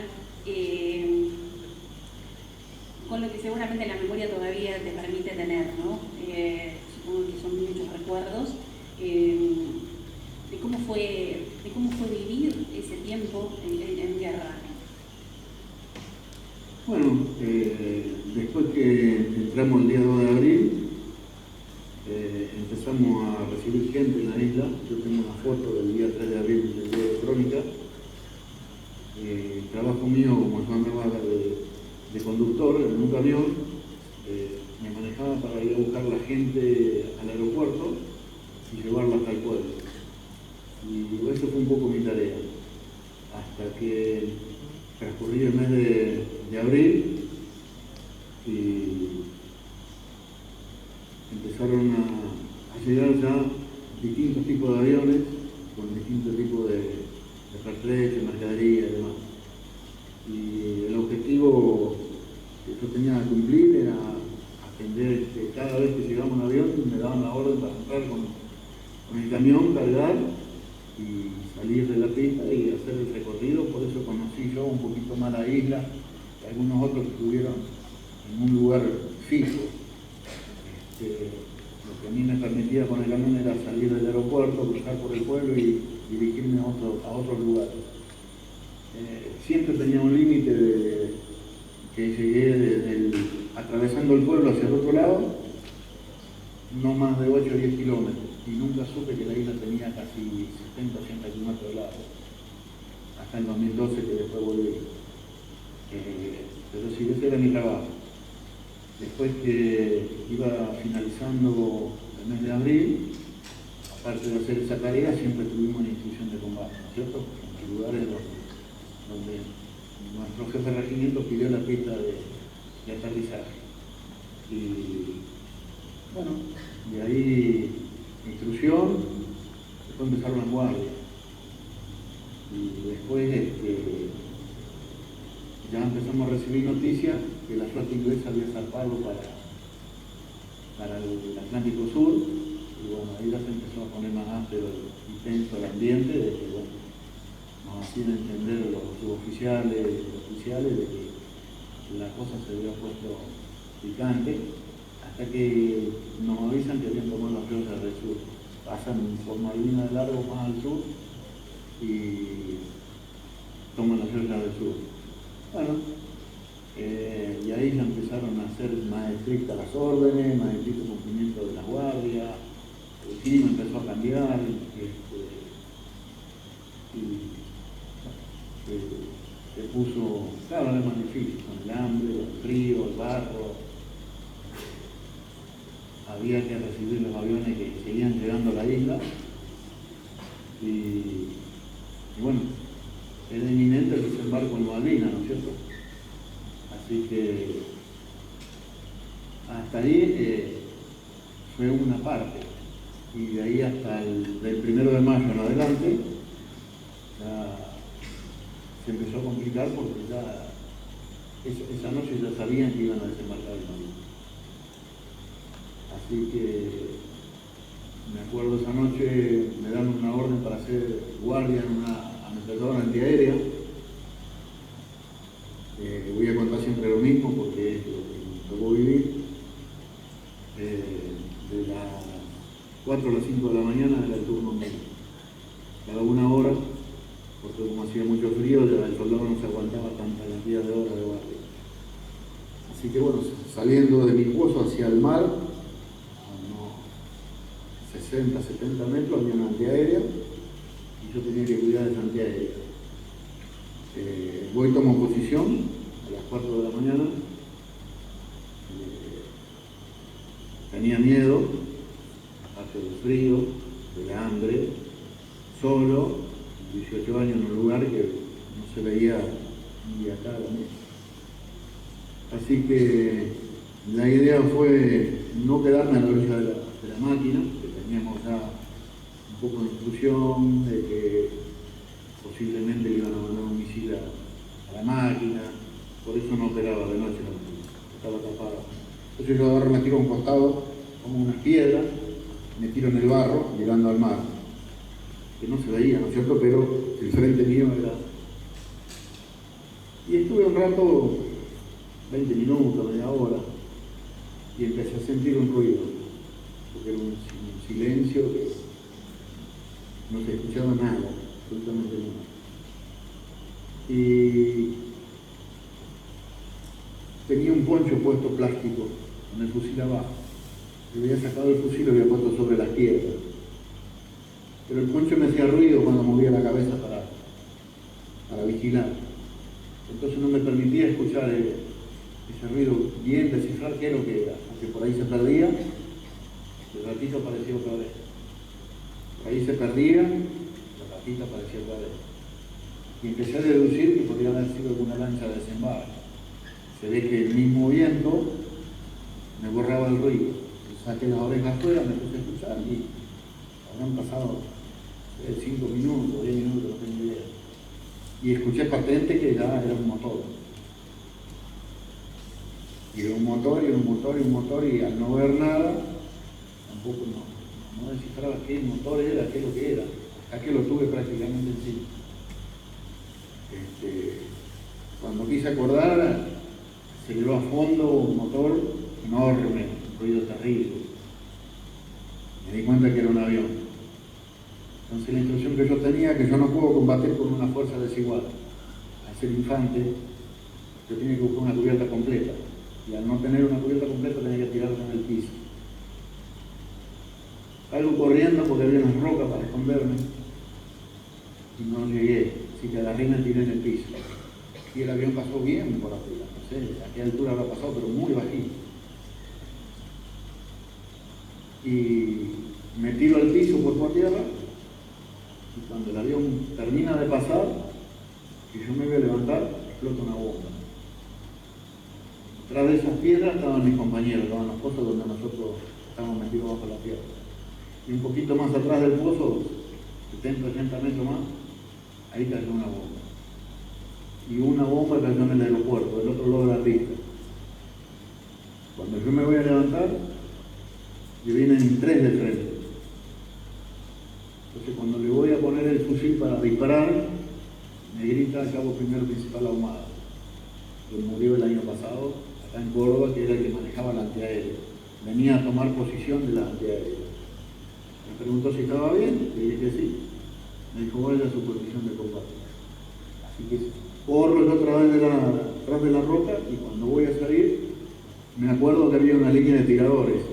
S6: con lo que seguramente la memoria todavía te permite tener, ¿no? Supongo que son muchos recuerdos de cómo fue vivir ese tiempo en guerra.
S7: Bueno, después que entramos el día 2 de abril, empezamos a recibir gente en la isla. Yo tengo una foto del día 3 de abril del día de Crónica. El trabajo mío, como yo andaba de conductor en un camión, me manejaba para ir a buscar la gente al aeropuerto y llevarla hasta el pueblo. Y eso fue un poco mi tarea, hasta que transcurrí el mes de abril y empezaron a llegar ya distintos tipos de aviones con distintos tipos de pertrechos, mercadería y demás. Y el objetivo que yo tenía que cumplir era atender que cada vez que llegaba un avión me daban la orden para entrar con el camión, cargar y salir de la pista y hacer el recorrido. Por eso conocí yo un poquito más la isla que algunos otros que estuvieron en un lugar fijo. Lo que a mí me permitía con el camión era salir del aeropuerto, cruzar por el pueblo y dirigirme a otros lugares. Siempre tenía un límite que llegué atravesando el pueblo hacia el otro lado, no más de 8 o 10 kilómetros, y nunca supe que la isla tenía casi 70 o 80 kilómetros de lado, hasta el 2012 que después volví. Pero sí, ese era mi trabajo. Después que iba finalizando el mes de abril, aparte de hacer esa tarea, siempre tuvimos una instrucción de combate, ¿no es cierto? En lugares donde nuestro jefe de regimiento pidió la pista de aterrizaje. Y bueno, de ahí instrucción, después empezaron las guardias. Y después ya empezamos a recibir noticias que la flota inglesa había zarpado para el Atlántico Sur, y bueno, ahí ya se empezó a poner más áspero y tenso el ambiente, de que bueno, nos hacían entender los suboficiales y los oficiales de que la cosa se había puesto picante, hasta que nos avisan que habían tomado las riosas del sur. Pasan por Malvinas de largo más al sur y toman las riosas del sur. Bueno, y ahí ya empezaron a ser más estrictas las órdenes, más estricto el cumplimiento de las guardias, el clima empezó a cambiar, y se puso cada vez más difícil, con el hambre, el frío, el barro. Había que recibir los aviones que seguían llegando a la isla, y bueno, era inminente el desembarco en Malvinas, ¿no es cierto? Así que hasta ahí fue una parte, y de ahí hasta del 1 de mayo en adelante ya se empezó a complicar, porque ya esa noche ya sabían que iban a desembarcar en Malvinas. Así que me acuerdo esa noche me dan una orden para hacer guardia en una ametralladora antiaérea. Voy a contar siempre lo mismo porque es lo que me tocó vivir. De las 4 a las 5 de la mañana era el turno medio. Cada una hora, porque como hacía mucho frío, el soldado no se aguantaba tanta cantidad de horas de guardia. Así que bueno, saliendo de mi pozo hacia el mar, 60, 70 metros había una antiaérea y yo tenía que cuidar de esa antiaérea. Voy y tomo posición a las 4 de la mañana. Tenía miedo, aparte del frío, del hambre, solo, 18 años en un lugar que no se veía ni de acá a la mesa. Así que la idea fue no quedarme a la orilla de la máquina, que teníamos ya un poco de instrucción de que posiblemente le iban a mandar un misil a la máquina, por eso no operaba de noche la máquina, estaba tapada. Entonces yo agarré, me tiro a un costado, como unas piedras, me tiro en el barro, llegando al mar, que no se veía, ¿no es cierto? Pero el frente mío era... Y estuve un rato, 20 minutos, media hora, y empecé a sentir un ruido, porque era un silencio que no se escuchaba nada, absolutamente nada. Y tenía un poncho puesto plástico con el fusil abajo. Le había sacado el fusil y lo había puesto sobre las piedras. Pero el poncho me hacía ruido cuando movía la cabeza para vigilar. Entonces no me permitía escuchar ese ruido bien, descifrar qué es lo que era. Porque por ahí se perdía, el ratito aparecía otra vez. Por ahí se perdía, el ratito aparecía otra vez. Y empecé a deducir que podría haber sido alguna lancha de desembarque. Se ve que el mismo viento me borraba el ruido. Saqué las orejas afuera, me puse a escuchar y habrán pasado 5 minutos, 10 minutos, no tengo idea. Y escuché patente que ya era un motor. Y era un motor, y era un motor, y un motor, y al no ver nada, tampoco no descifraba qué motor era, qué es lo que era. Hasta que lo tuve prácticamente encima. Cuando quise acordar, se llevó a fondo un motor enorme, un ruido terrible. Me di cuenta que era un avión. Entonces la instrucción que yo tenía, que yo no puedo combatir con una fuerza desigual. Al ser infante, yo tenía que buscar una cubierta completa. Y al no tener una cubierta completa tenía que tirarla en el piso. Salgo corriendo porque había unas rocas para esconderme. Y no llegué. Así que agarré y me tiré en el piso. Y el avión pasó bien por arriba. No sé a qué altura habrá pasado, pero muy bajito. Y me tiro al piso por tierra. Y cuando el avión termina de pasar, y yo me voy a levantar, explota una bomba. Detrás de esas piedras estaban mis compañeros, estaban los pozos donde nosotros estábamos metidos bajo la tierra. Y un poquito más atrás del pozo, 70, 80 metros más, ahí cayó una bomba. Y una bomba cayó en el aeropuerto, del otro lado de la pista. Cuando yo me voy a levantar, y vienen 3 de frente. Entonces cuando le voy a poner el fusil para disparar, me grita el cabo primero principal Ahumada, que murió el año pasado, acá en Córdoba, que era el que manejaba la antiaérea. Venía a tomar posición de la antiaérea. Me preguntó si estaba bien, le dije que sí. Me dijo, ¿cuál es la supervisión de combate? Así que corro yo atrás de la roca y cuando voy a salir, me acuerdo que había una línea de tiradores.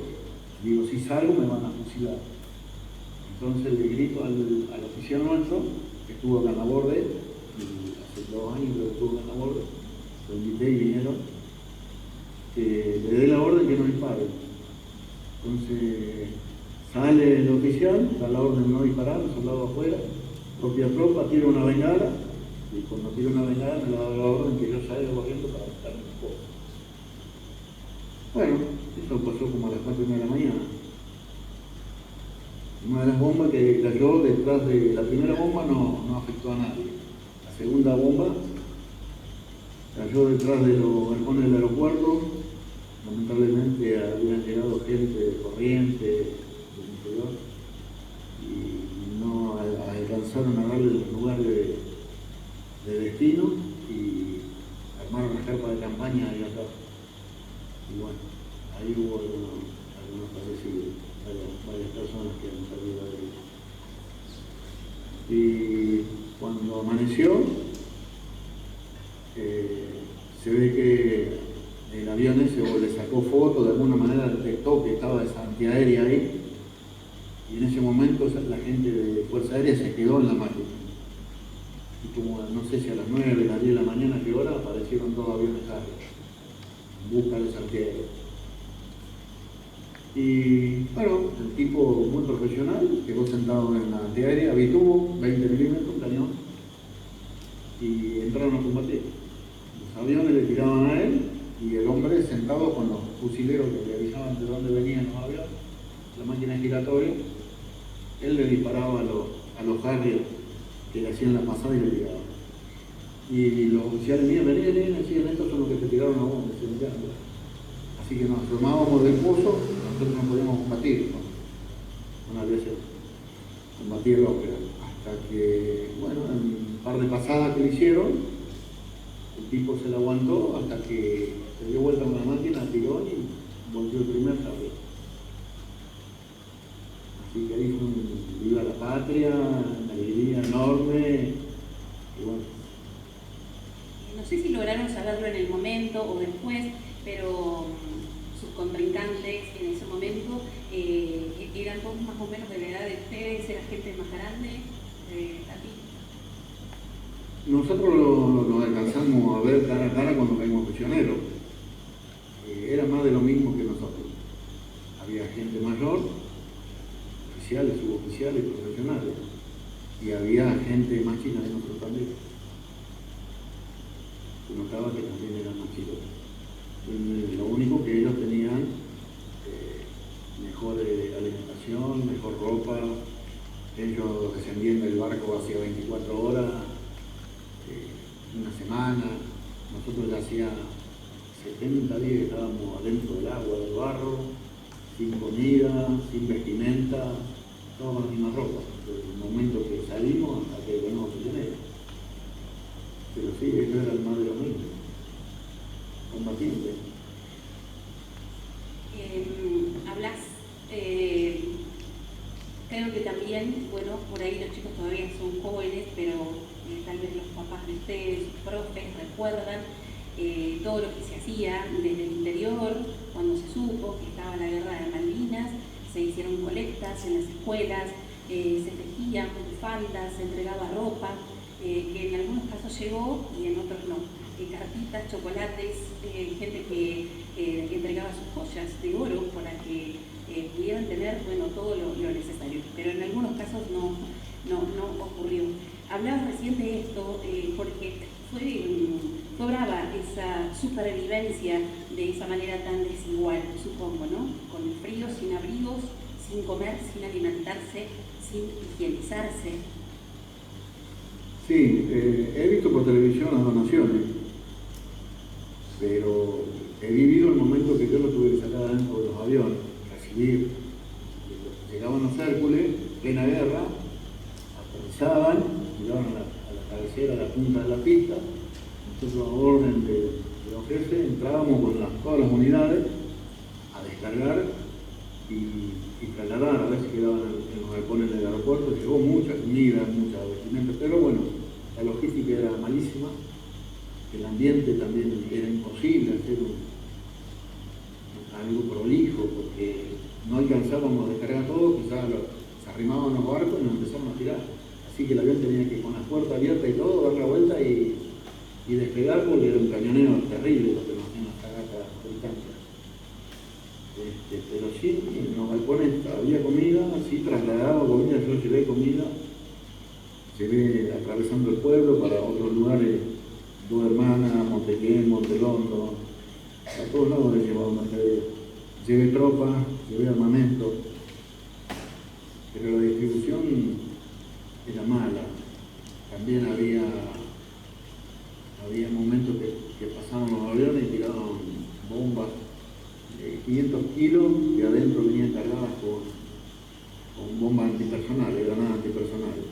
S7: Digo, si salgo me van a fusilar. Entonces le grito al oficial nuestro, que estuvo acá en la borde, y hace 2 años que estuvo acá en la borde, lo invité y vinieron, que le dé la orden que no dispare. Entonces sale el oficial, da la orden de no disparar, el soldado afuera, propia tropa, tira una bengala, y cuando tira una bengala me da la orden que yo salga corriendo para buscar mi esposa. Bueno, eso pasó como a las 4:30 de la mañana. Una de las bombas que cayó detrás de la primera bomba no afectó a nadie. La segunda bomba cayó detrás de los balcones del aeropuerto. Lamentablemente habían llegado gente corriente del interior y no alcanzaron a darle el lugar de destino y armaron la carpa de campaña ahí atrás. Y bueno, ahí hubo algunos fallecidos, varias personas que han salido de ahí. Y cuando amaneció, se ve que el avión ese o le sacó foto, de alguna manera detectó que estaba esa antiaérea ahí, y en ese momento la gente de Fuerza Aérea se quedó en la máquina. Y como no sé si a las 9, las 10 de la mañana, ¿qué hora? Aparecieron 2 aviones Harrier en busca de esa antiaérea. Y bueno, el tipo muy profesional, quedó sentado en la antiaérea, habituó 20 milímetros, un cañón, y entraron a combatir. Los aviones le tiraban a él, y el hombre sentado con los fusileros que le avisaban de dónde venían los aviones, la máquina giratoria, él le disparaba a los Harrier que le hacían la pasada y le tiraban. Y los oficiales míos venían y decían, estos son los que te tiraron a vos, decían, ya. Así que nos tomábamos del pozo, nosotros no podíamos combatir, ¿no? una aviación, combatía el ópera, hasta que, bueno, en un par de pasadas que le hicieron, el tipo se la aguantó hasta que se dio vuelta una máquina, tiró y volvió el primer sable. Así que ahí fue un viva la patria, una alegría enorme, y bueno.
S6: No sé si lograron saberlo en el momento o después, pero sus contrincantes en ese momento eran todos más o menos de la edad de ustedes, era gente más grande, aquí.
S7: Nosotros nos alcanzamos a ver cara a cara cuando caímos prisioneros. Era más de lo mismo que nosotros. Había gente mayor, oficiales, suboficiales, profesionales, y había gente más chica que nosotros también. Se notaba que también eran más chicos. Lo único que ellos tenían mejor alimentación, mejor ropa. Ellos descendían del barco hacía 24 horas, una semana. Nosotros ya hacía 70 días que estábamos adentro del agua, del barro, sin comida, sin vestimenta, todos con la misma ropa. Desde el momento que salimos hasta que venimos prisioneros. Pero sí, ellos eran más de lo mismo, combatientes.
S6: Hablas, creo que también, bueno, por ahí los chicos todavía son jóvenes, pero tal vez los papás de ustedes, sus profes, recuerdan todo lo que se hacía desde el interior, cuando se supo que estaba la guerra de Malvinas, se hicieron colectas en las escuelas, se tejían faldas, se entregaba ropa, que en algunos casos llegó y en otros no. Cartitas, chocolates, gente que entregaba sus joyas de oro para que pudieran tener, bueno, todo lo necesario. Pero en algunos casos no ocurrió. Hablabas recién de esto porque fue brava esa supervivencia de esa manera tan desigual, supongo, ¿no? Con el frío, sin abrigos, sin comer, sin alimentarse, sin higienizarse.
S7: Sí, he visto por televisión las donaciones, pero he vivido el momento que yo lo tuve que sacar adentro de los aviones, recibir. Llegaban los Hércules, plena guerra, aterrizaban, llegaban a la cabecera, a la punta de la pista. Nosotros, a orden de los jefes, entrábamos con todas las unidades a descargar y trasladar, a ver si quedaban en los galpones del aeropuerto. Llegó mucha comida, mucha vestimenta, pero bueno, la logística era malísima, el ambiente también era imposible hacer algo prolijo, porque no alcanzábamos a descargar todo, quizás se arrimaban los barcos y nos empezaron a tirar. Así que el avión tenía que, con la puerta abierta y todo, dar la vuelta y despegar, porque era un cañoneo terrible lo que nos hacían las cagatas británicas. Pero sí, en los galpones había comida, sí trasladaba comida, yo llevé comida, llevé atravesando el pueblo para otros lugares, Dos Hermanas, Montequén, Montelondo, a todos lados he llevado mercadería. Llevé tropa, llevé armamento, pero la distribución era mala. También había momentos que pasaban los aviones y tiraban bombas de 500 kilos que adentro venían cargadas con bombas antipersonales, granadas antipersonales.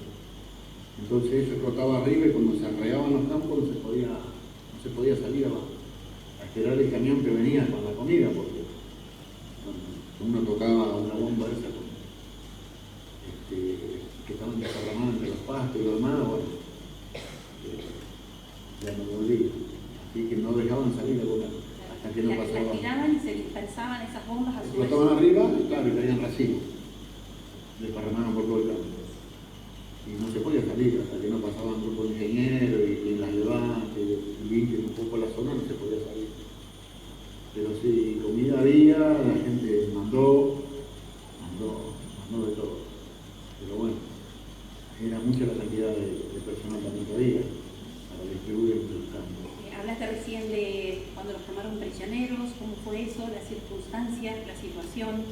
S7: Entonces eso explotaba arriba y cuando se arreaban los campos no se podía salir a esperar el camión que venía con la comida, porque uno tocaba una bomba esa que estaban desparramadas entre los pastos y lo demás, bueno, ya no volvía. Así que no dejaban salir a volar hasta que no pasaba.
S6: Las tiraban y se dispersaban esas bombas a su vez.
S7: Explotaban arriba y claro, y caían racimos. Desparramaban por todo el campo. Y no se podía salir hasta que no pasaban grupos de ingenieros y las levantes y limpian un poco la zona, no se podía salir. Pero sí, comida había, la gente mandó de todo. Pero bueno, era mucha la cantidad de personal también que había para distribuir entre los campos.
S6: Hablaste recién de cuando los tomaron prisioneros, ¿cómo fue eso, las circunstancias, la situación?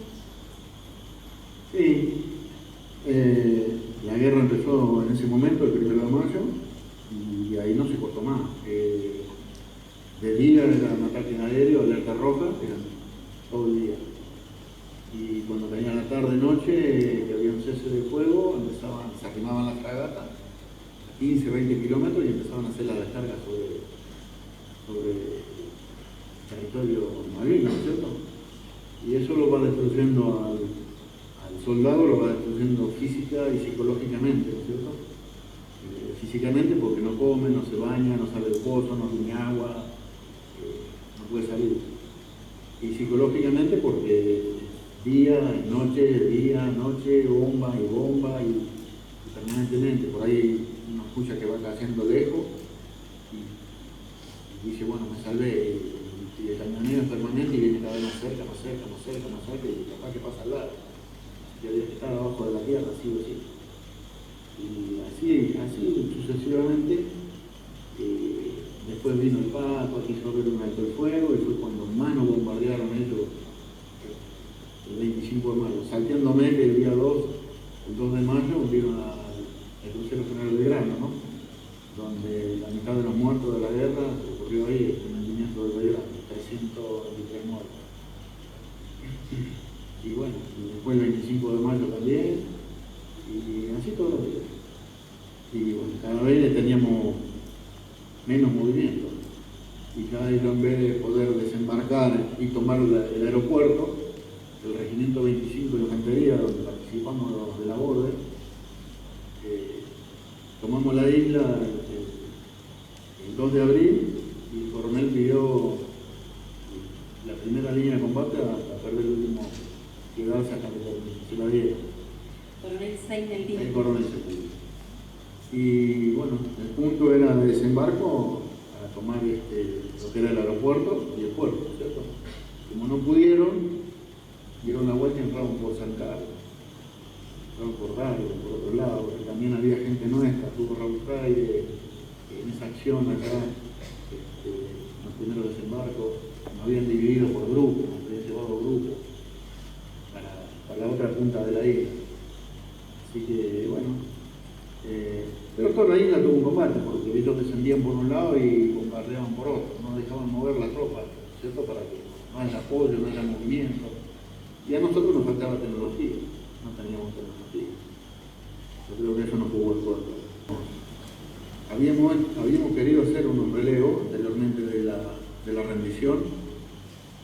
S7: Sí, la guerra empezó en ese momento, el 1 de mayo, y ahí no se cortó más. De día eran ataques aéreos, alerta roja, eran todo el día. Y cuando caía la tarde, noche, que un cese de fuego, se arrimaban las fragatas, 15, 20 kilómetros, y empezaban a hacer la descarga sobre territorio marino, ¿no es cierto? Y eso lo va destruyendo al soldado, lo va destruyendo física y psicológicamente, ¿no es cierto? Físicamente porque no come, no se baña, no sale del pozo, no tiene agua, no puede salir. Y psicológicamente porque día, noche, bomba y permanentemente. Por ahí uno escucha que va cayendo lejos y dice, bueno, me salvé. Y el camionero es permanente y viene cada vez más cerca, y capaz que pasa al lado. Que había que estar abajo de la tierra, así o así. Y así sucesivamente. Después vino el Paco, quiso abrir un alto el fuego, y fue cuando más nos bombardearon ellos el 25 de mayo. Salteándome que el día 2, el 2 de mayo, vieron el crucero General Belgrano, ¿no? Donde la mitad de los muertos de la guerra ocurrió ahí, en el hundimiento del Belgrano, 323 muertos. Y bueno, y después el 25 de mayo también, y así todos los días. Y bueno, cada vez teníamos menos movimiento. Y cada vez en vez de poder desembarcar y tomar el aeropuerto, el Regimiento 25 de Infantería, donde participamos los de la Borde, tomamos la isla el 2 de abril, y el coronel pidió la primera línea de combate hasta perder el último, quedarse hasta que se la diera.
S6: Coronel Sain del Día.
S7: El coronel se. Y bueno, el punto era de desembarco a tomar lo que era el aeropuerto y el puerto, ¿cierto? Como no pudieron, dieron la vuelta y entraron por San Carlos, entraron por Radio, por otro lado, porque también había gente nuestra, tuvo Raúl Fraile, en esa acción acá, los primeros desembarcos, nos habían dividido por grupos, nos habían llevado grupos para la otra punta de la isla. Así que bueno, pero toda la isla tuvo un combate, porque ellos descendían por un lado y bombardeaban por otro, no dejaban mover la tropa, ¿cierto? Para que no haya apoyo, no haya movimiento. Y a nosotros nos faltaba tecnología, no teníamos tecnología. Yo creo que eso nos jugó el cuerpo. Habíamos querido hacer unos relevos anteriormente de la rendición,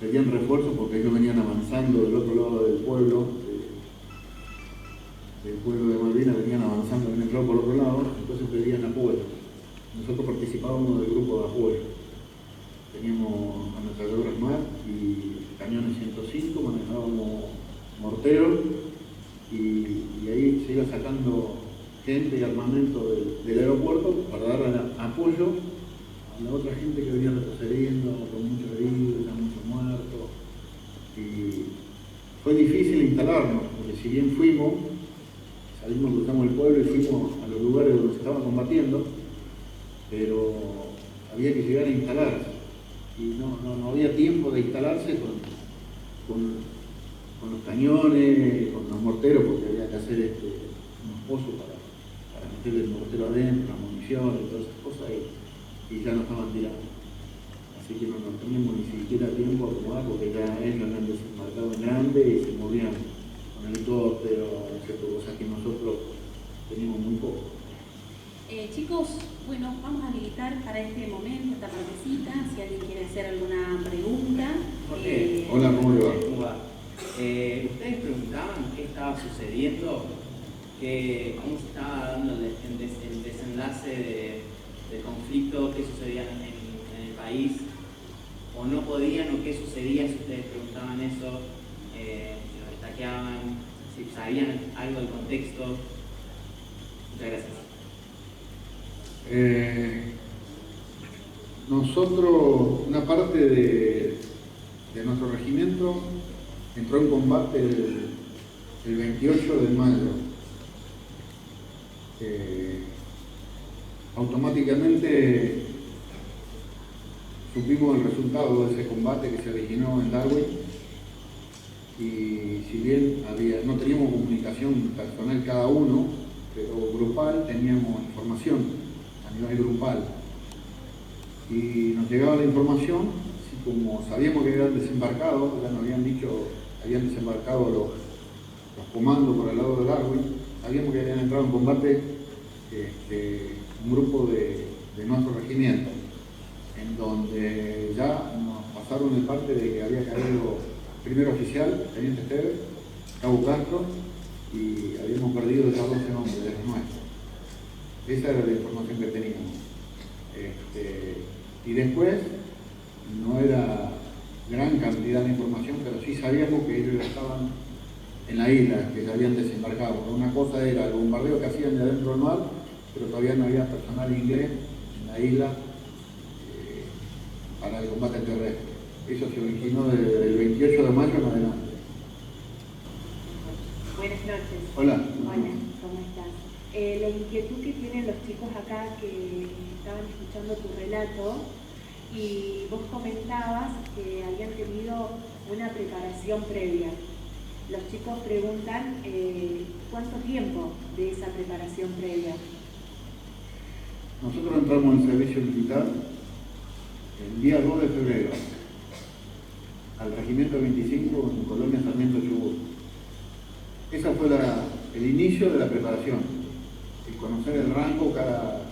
S7: pedían refuerzos porque ellos venían avanzando del otro lado del pueblo de Malvinas, venían avanzando, habían entrado por otro lado, entonces pedían apoyo. Nosotros participábamos del grupo de apoyo. Teníamos ametralladoras MAR y cañones 105, manejábamos morteros, y ahí se iba sacando gente y armamento del aeropuerto para dar apoyo a la otra gente que venía retrocediendo con muchos heridos, muchos muertos. Y fue difícil instalarnos, porque si bien salimos, cruzamos el pueblo y fuimos a los lugares donde se estaba combatiendo, pero había que llegar a instalarse. Y no había tiempo de instalarse con los cañones, con los morteros, porque había que hacer unos pozos para meter el mortero adentro, la munición y todas esas cosas, y ya no estaban tirando. Así que no teníamos ni siquiera tiempo a acomodar, porque ya ellos habían desembarcado en grande y se movían con helicóptero, cosas que nosotros teníamos muy poco.
S6: Chicos, bueno, vamos a habilitar para este momento, esta partecita, si alguien quiere hacer alguna pregunta.
S7: Hola, ¿cómo le va?
S8: Ustedes preguntaban qué estaba sucediendo, cómo se estaba dando el desenlace del conflicto, qué sucedía en el país, o no podían, o qué sucedía si ustedes preguntaban eso, si lo destaqueaban, si sabían algo del contexto. Muchas gracias.
S7: Nosotros, una parte de nuestro regimiento entró en combate el 28 de mayo. Automáticamente supimos el resultado de ese combate que se originó en Darwin, y si bien no teníamos comunicación personal cada uno, pero grupal teníamos información a nivel grupal, y nos llegaba la información, así como sabíamos que habían desembarcado, ya nos habían dicho, habían desembarcado los comandos por el lado de Darwin, sabíamos que habían entrado en combate un grupo de nuestro regimiento, en donde ya nos pasaron el parte de que había caído el primer oficial, teniente Esteves, Cabo Castro, y habíamos perdido ya 12 hombres de los nuestros. Esa era la información que teníamos. Y después, no era gran cantidad de información, pero sí sabíamos que ellos estaban en la isla, que se habían desembarcado. Una cosa era el bombardeo que hacían de adentro del mar, pero todavía no había personal inglés en la isla para el combate terrestre. Eso se originó desde el 28 de mayo en adelante.
S9: Buenas noches.
S7: Hola.
S9: Hola, ¿cómo estás? La inquietud que tienen los chicos acá que estaban escuchando tu relato, y vos comentabas que habían tenido una preparación previa. Los chicos preguntan ¿cuánto tiempo de esa preparación previa?
S7: Nosotros entramos en servicio militar el día 2 de febrero al Regimiento 25 en Colonia Sarmiento Chubut. Esa fue el inicio de la preparación. El conocer el rango, cada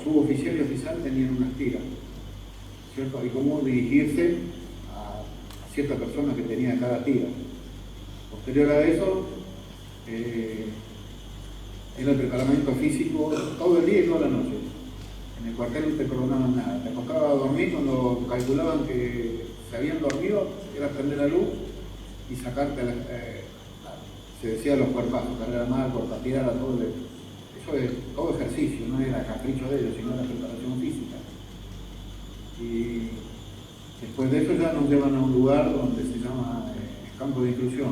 S7: suboficial y oficial tenían unas tiras, ¿cierto? Y cómo dirigirse a cierta persona que tenía cada tira. Posterior a eso, era el preparamiento físico todo el día y toda la noche. En el cuartel no te coronaban nada. Te acostabas a dormir, cuando calculaban que se habían dormido, era prender la luz y sacarte, se decía los cuerpazos, cargar mal, cortapiedra, todo eso es todo ejercicio, no era capricho de ellos, sino la preparación física. Y después de eso ya nos llevan a un lugar donde se llama campo de instrucción.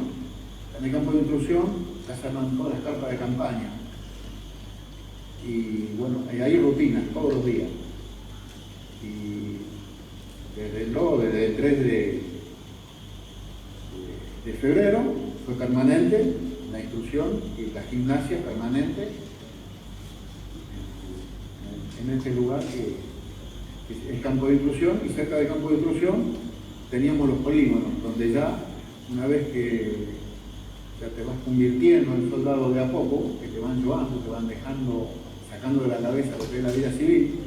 S7: En el campo de instrucción se arman todas las carpas de campaña. Y bueno, hay rutinas todos los días. Y desde el 3 de febrero fue permanente la instrucción y la gimnasia permanente en este lugar que es el campo de instrucción, y cerca del campo de instrucción teníamos los polígonos, donde ya una vez que ya te vas convirtiendo en soldado de a poco, que te van llevando, te van dejando, sacando de la cabeza lo que es la vida civil,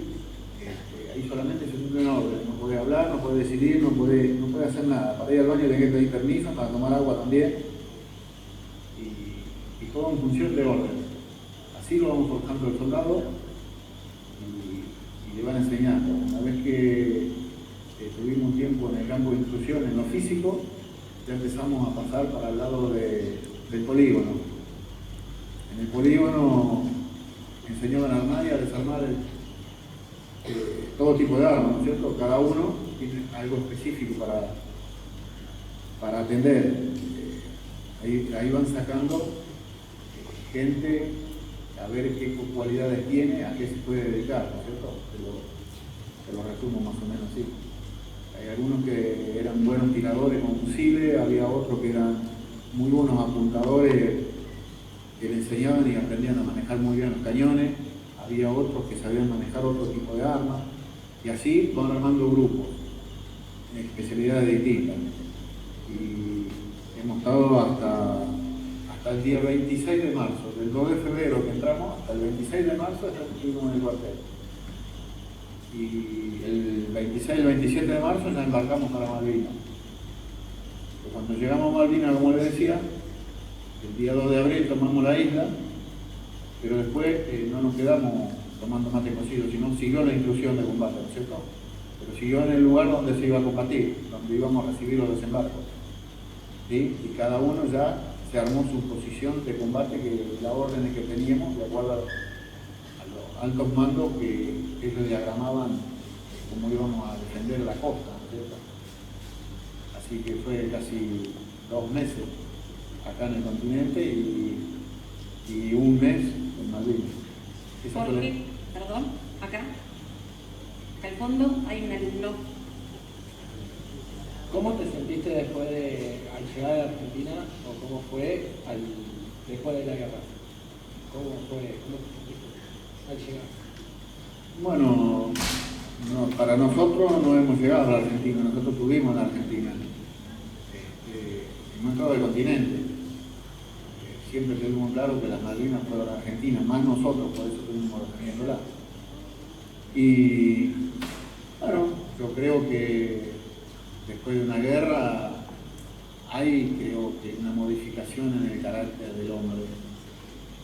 S7: ahí solamente se cumple una orden, no puede hablar, no puede decidir, no puede hacer nada. Para ir al baño tenés que pedir permiso, para tomar agua también, y todo en función de orden. Así lo vamos forjando el soldado y le van enseñando. Una vez que tuvimos un tiempo en el campo de instrucción, en lo físico, ya empezamos a pasar para el lado del polígono. En el polígono enseñaban a armar y a desarmar todo tipo de armas, ¿no es cierto? Cada uno tiene algo específico para atender. Ahí van sacando gente a ver qué cualidades tiene, a qué se puede dedicar, ¿no es cierto? Te lo resumo más o menos así. Hay algunos que eran buenos tiradores con fusiles, había otros que eran muy buenos apuntadores que le enseñaban y aprendían a manejar muy bien los cañones, había otros que sabían manejar otro tipo de armas, y así van armando grupos, en especialidades distintas. Y hemos estado hasta el día 26 de marzo, del 2 de febrero que entramos, hasta el 26 de marzo estuvimos en el cuartel. Y el 26 y el 27 de marzo ya embarcamos para Malvinas. Cuando llegamos a Malvinas, como les decía, el día 2 de abril tomamos la isla, pero después no nos quedamos tomando mate cocido, sino siguió la instrucción de combate, ¿no es cierto? Pero siguió en el lugar donde se iba a combatir, donde íbamos a recibir los desembarcos. ¿Sí? Y cada uno ya se armó su posición de combate, que las órdenes que teníamos, de acuerdo a los altos mandos que ellos diagramaban cómo íbamos a defender la costa, ¿no es cierto? Así que fue casi 2 meses acá en el continente y un mes en Malvinas.
S6: Jorge, perdón, acá al fondo hay un alumno.
S10: ¿Cómo te sentiste después al llegar a la Argentina, o cómo fue después de la guerra? ¿Cómo te sentiste al llegar?
S7: Bueno, para nosotros no hemos llegado a la Argentina, nosotros estuvimos en la Argentina, hemos entrado del continente. siempre tuvimos claro que las Malvinas fueron argentinas, más nosotros, por eso tuvimos la teniéndola. Y bueno, yo creo que después de una guerra hay, creo que, una modificación en el carácter del hombre,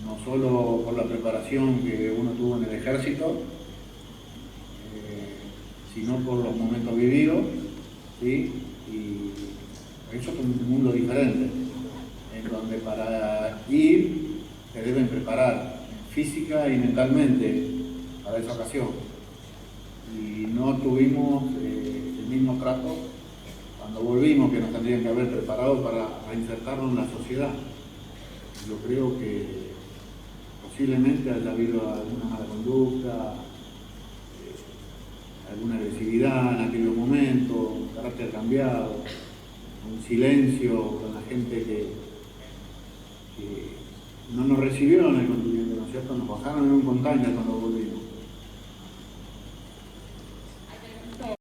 S7: no solo por la preparación que uno tuvo en el ejército, sino por los momentos vividos, ¿sí? Y eso es un mundo diferente, en donde para ir se deben preparar física y mentalmente para esa ocasión. Y no tuvimos el mismo trato cuando volvimos, que nos tendrían que haber preparado para reinsertarnos en la sociedad. Yo creo que posiblemente haya habido alguna mala conducta, alguna agresividad en aquellos momentos, un carácter cambiado, un silencio con la gente que no nos recibieron en el continente, ¿no es cierto? Nos bajaron en un container cuando